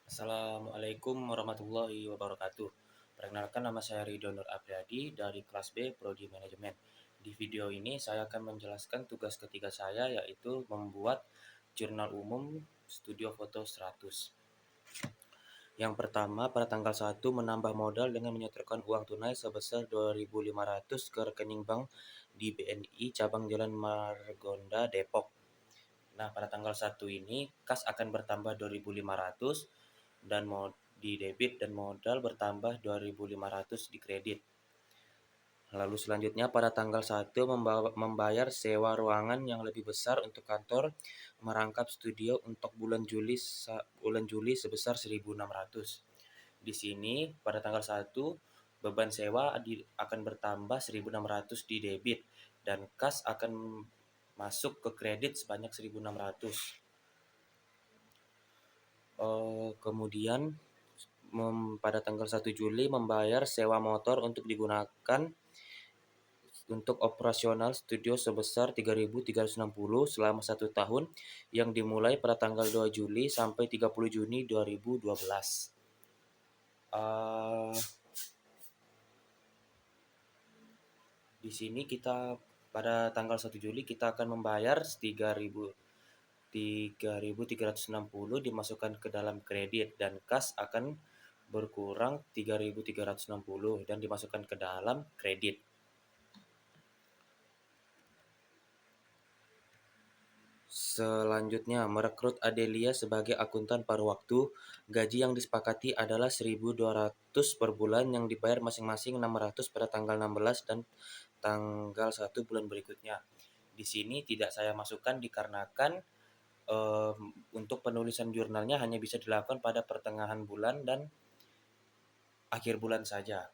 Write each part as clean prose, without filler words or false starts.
Assalamualaikum warahmatullahi wabarakatuh. Perkenalkan, nama saya Ridho Nur Apriyadi dari kelas B Prodi Manajemen. Di video ini saya akan menjelaskan tugas ketiga saya, yaitu membuat jurnal umum studio foto 100. Yang pertama, pada tanggal 1 menambah modal dengan menyetorkan uang tunai sebesar 2.500 ke rekening bank di BNI cabang Jalan Margonda, Depok. Nah, pada tanggal 1 ini kas akan bertambah 2.500 dan di debit dan modal bertambah 2.500 di kredit. Lalu selanjutnya pada tanggal 1 membayar sewa ruangan yang lebih besar untuk kantor merangkap studio untuk bulan Juli sebesar 1.600. Di sini pada tanggal 1 beban sewa akan bertambah 1.600 di debit dan kas akan masuk ke kredit sebanyak 1.600. Kemudian pada tanggal 1 Juli membayar sewa motor untuk digunakan untuk operasional studio sebesar 3.360 selama 1 tahun yang dimulai pada tanggal 2 Juli sampai 30 Juni 2012. Di sini kita pada tanggal 1 Juli kita akan membayar 3.360 dimasukkan ke dalam kredit dan kas akan berkurang 3.360 dan dimasukkan ke dalam kredit. Selanjutnya, merekrut Adelia sebagai akuntan paruh waktu. Gaji yang disepakati adalah 1.200 per bulan yang dibayar masing-masing 600 pada tanggal 16 dan tanggal 1 bulan berikutnya. Di sini tidak saya masukkan dikarenakan untuk penulisan jurnalnya hanya bisa dilakukan pada pertengahan bulan dan akhir bulan saja.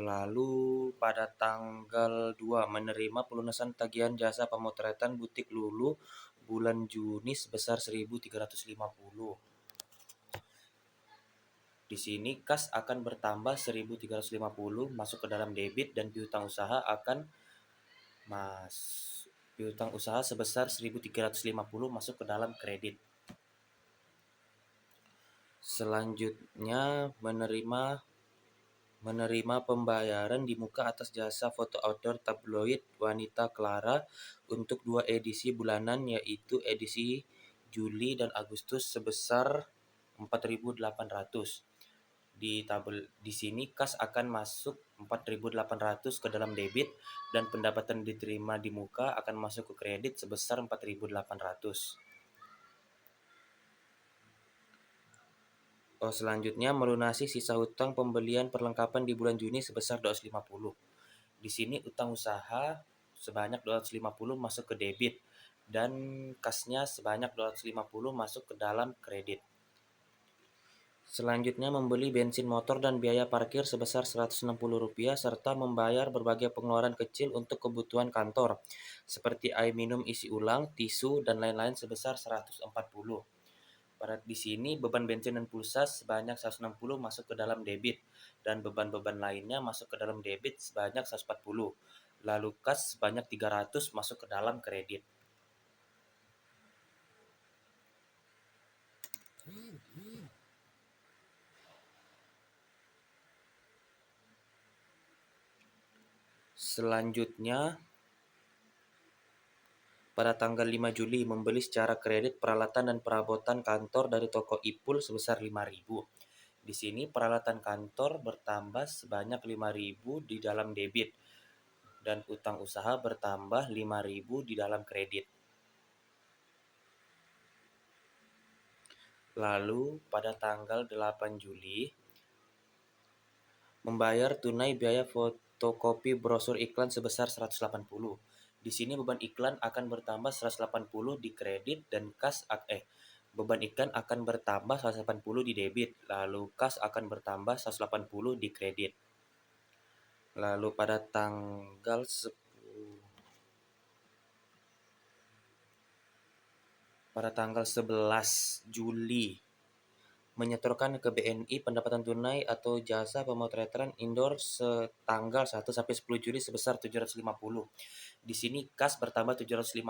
Lalu pada tanggal 2 menerima pelunasan tagihan jasa pemotretan butik Lulu bulan Juni sebesar 1.350. Di sini kas akan bertambah 1.350 masuk ke dalam debit dan piutang usaha sebesar 1.350 masuk ke dalam kredit. Selanjutnya menerima pembayaran di muka atas jasa foto outdoor tabloid Wanita Clara untuk 2 edisi bulanan, yaitu edisi Juli dan Agustus sebesar 4.800. Di sini kas akan masuk 4.800 ke dalam debit dan pendapatan diterima di muka akan masuk ke kredit sebesar 4.800. Selanjutnya melunasi sisa hutang pembelian perlengkapan di bulan Juni sebesar 250. Di sini utang usaha sebanyak 250 masuk ke debit dan kasnya sebanyak 250 masuk ke dalam kredit. Selanjutnya membeli bensin motor dan biaya parkir sebesar Rp160 serta membayar berbagai pengeluaran kecil untuk kebutuhan kantor seperti air minum isi ulang, tisu, dan lain-lain sebesar 140. Di sini beban bensin dan pulsa sebanyak 160 masuk ke dalam debit dan beban-beban lainnya masuk ke dalam debit sebanyak 140. Lalu kas sebanyak 300 masuk ke dalam kredit. Selanjutnya pada tanggal 5 Juli membeli secara kredit peralatan dan perabotan kantor dari toko Ipul sebesar 5.000. Di sini peralatan kantor bertambah sebanyak 5.000 di dalam debit dan utang usaha bertambah 5.000 di dalam kredit. Lalu pada tanggal 8 Juli membayar tunai biaya fotokopi brosur iklan sebesar 180. Di sini beban iklan akan bertambah 180 di kredit dan beban iklan akan bertambah 180 di debit, lalu kas akan bertambah 180 di kredit. Lalu pada tanggal 11 Juli menyetorkan ke BNI pendapatan tunai atau jasa pemotretan indoor setanggal 1 sampai 10 Juli sebesar 750. Di sini kas bertambah 750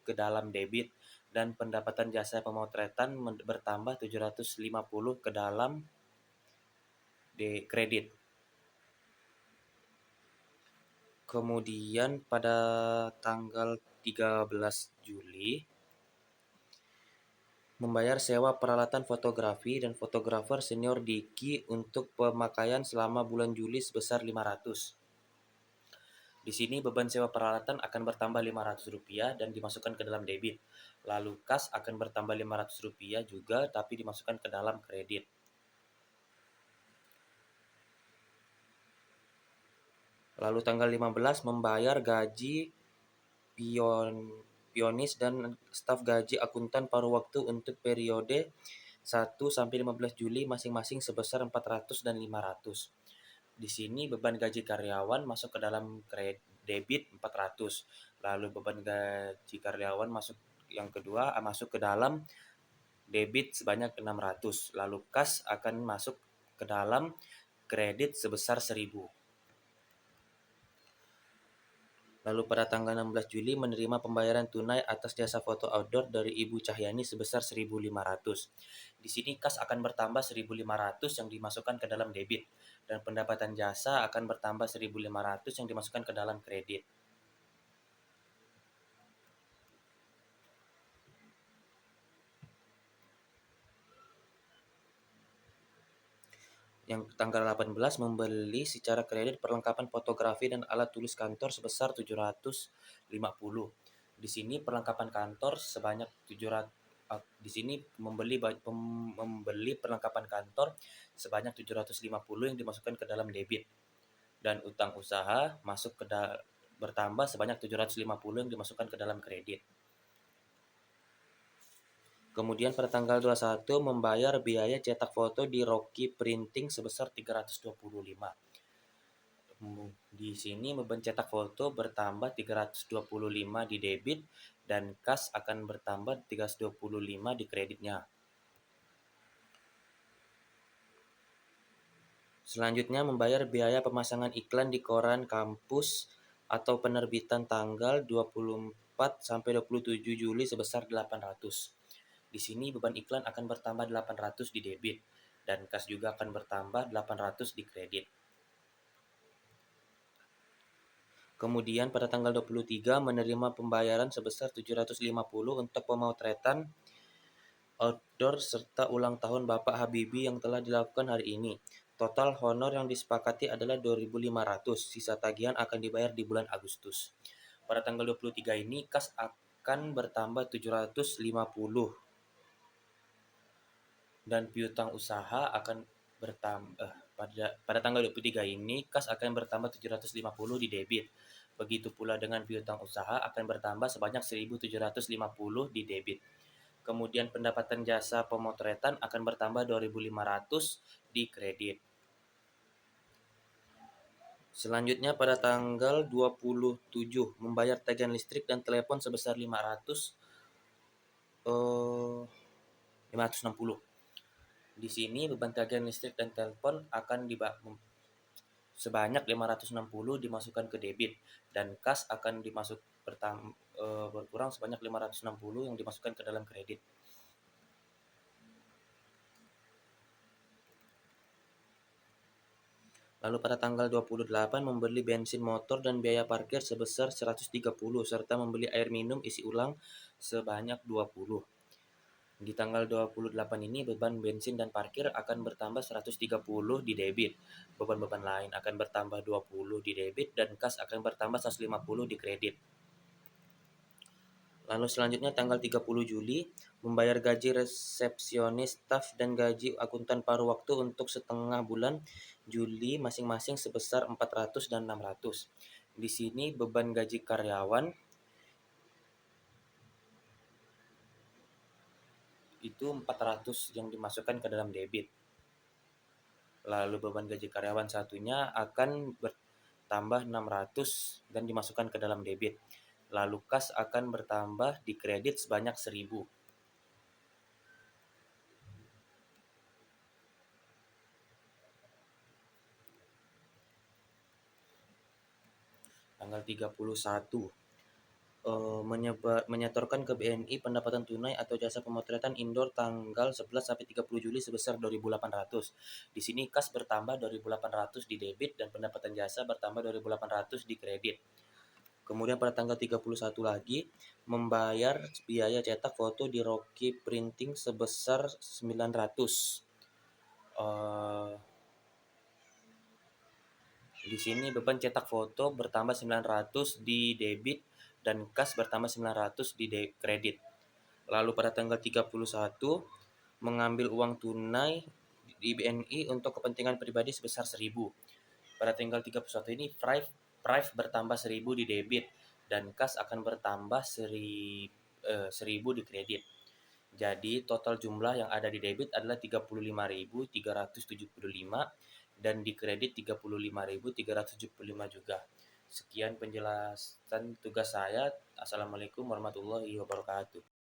ke dalam debit dan pendapatan jasa pemotretan bertambah 750 ke dalam kredit. Kemudian pada tanggal 13 Juli membayar sewa peralatan fotografi dan fotografer senior Diki untuk pemakaian selama bulan Juli sebesar 500. Di sini beban sewa peralatan akan bertambah Rp500 dan dimasukkan ke dalam debit. Lalu kas akan bertambah Rp500 juga tapi dimasukkan ke dalam kredit. Lalu tanggal 15 membayar gaji pionis dan staf gaji akuntan paruh waktu untuk periode 1 sampai 15 Juli masing-masing sebesar 400 dan 500. Di sini beban gaji karyawan masuk ke dalam debit 400. Lalu beban gaji karyawan masuk yang kedua masuk ke dalam debit sebanyak 600. Lalu kas akan masuk ke dalam kredit sebesar 1000. Lalu pada tanggal 16 Juli menerima pembayaran tunai atas jasa foto outdoor dari Ibu Cahyani sebesar 1.500. Di sini kas akan bertambah 1.500 yang dimasukkan ke dalam debit dan pendapatan jasa akan bertambah 1.500 yang dimasukkan ke dalam kredit. Yang tanggal 18 membeli secara kredit perlengkapan fotografi dan alat tulis kantor sebesar 750. Di sini perlengkapan kantor sebanyak 700. Di sini membeli perlengkapan kantor sebanyak 750 yang dimasukkan ke dalam debit dan utang usaha bertambah sebanyak 750 yang dimasukkan ke dalam kredit. Kemudian pada tanggal 21 membayar biaya cetak foto di Rocky Printing sebesar 325. Di sini beban cetak foto bertambah 325 di debit dan kas akan bertambah 325 di kreditnya. Selanjutnya membayar biaya pemasangan iklan di koran kampus atau penerbitan tanggal 24 sampai 27 Juli sebesar 800. Di sini beban iklan akan bertambah 800 di debit dan kas juga akan bertambah 800 di kredit. Kemudian pada tanggal 23 menerima pembayaran sebesar 750 untuk pemotretan outdoor serta ulang tahun Bapak Habibie yang telah dilakukan hari ini. Total honor yang disepakati adalah 2.500. Sisa tagihan akan dibayar di bulan Agustus. Pada tanggal 23 ini kas akan bertambah 750 dan piutang usaha akan bertambah pada tanggal 23 ini kas akan bertambah 750 di debit. Begitu pula dengan piutang usaha akan bertambah sebanyak 1.750 di debit. Kemudian pendapatan jasa pemotretan akan bertambah 2.500 di kredit. Selanjutnya pada tanggal 27 membayar tagihan listrik dan telepon sebesar 560. Di sini beban tagihan listrik dan telepon akan sebanyak 560 dimasukkan ke debit dan kas akan berkurang sebanyak 560 yang dimasukkan ke dalam kredit. Lalu pada tanggal 28 membeli bensin motor dan biaya parkir sebesar 130 serta membeli air minum isi ulang sebanyak 20. Di tanggal 28 ini beban bensin dan parkir akan bertambah 130 di debit. Beban-beban lain akan bertambah 20 di debit dan kas akan bertambah 150 di kredit. Lalu selanjutnya tanggal 30 Juli membayar gaji resepsionis staf dan gaji akuntan paruh waktu untuk setengah bulan Juli masing-masing sebesar 400 dan 600. Di sini beban gaji karyawan itu 400 yang dimasukkan ke dalam debit. Lalu beban gaji karyawan satunya akan bertambah 600 dan dimasukkan ke dalam debit. Lalu kas akan bertambah di kredit sebanyak 1.000. Tanggal 31 menyetorkan ke BNI pendapatan tunai atau jasa pemotretan indoor tanggal 11 sampai 30 Juli sebesar 2.800. Di sini kas bertambah 2.800 di debit dan pendapatan jasa bertambah 2.800 di kredit. Kemudian pada tanggal 31 lagi membayar biaya cetak foto di Rocky Printing sebesar 900. Di sini beban cetak foto bertambah 900 di debit dan kas bertambah 900 di kredit. Lalu pada tanggal 31 mengambil uang tunai di BNI untuk kepentingan pribadi sebesar 1.000. Pada tanggal 31 ini Prive bertambah 1.000 di debit dan kas akan bertambah 1.000 di kredit. Jadi total jumlah yang ada di debit adalah 35.375 dan di kredit 35.375 juga. Sekian penjelasan tugas saya. Assalamualaikum warahmatullahi wabarakatuh.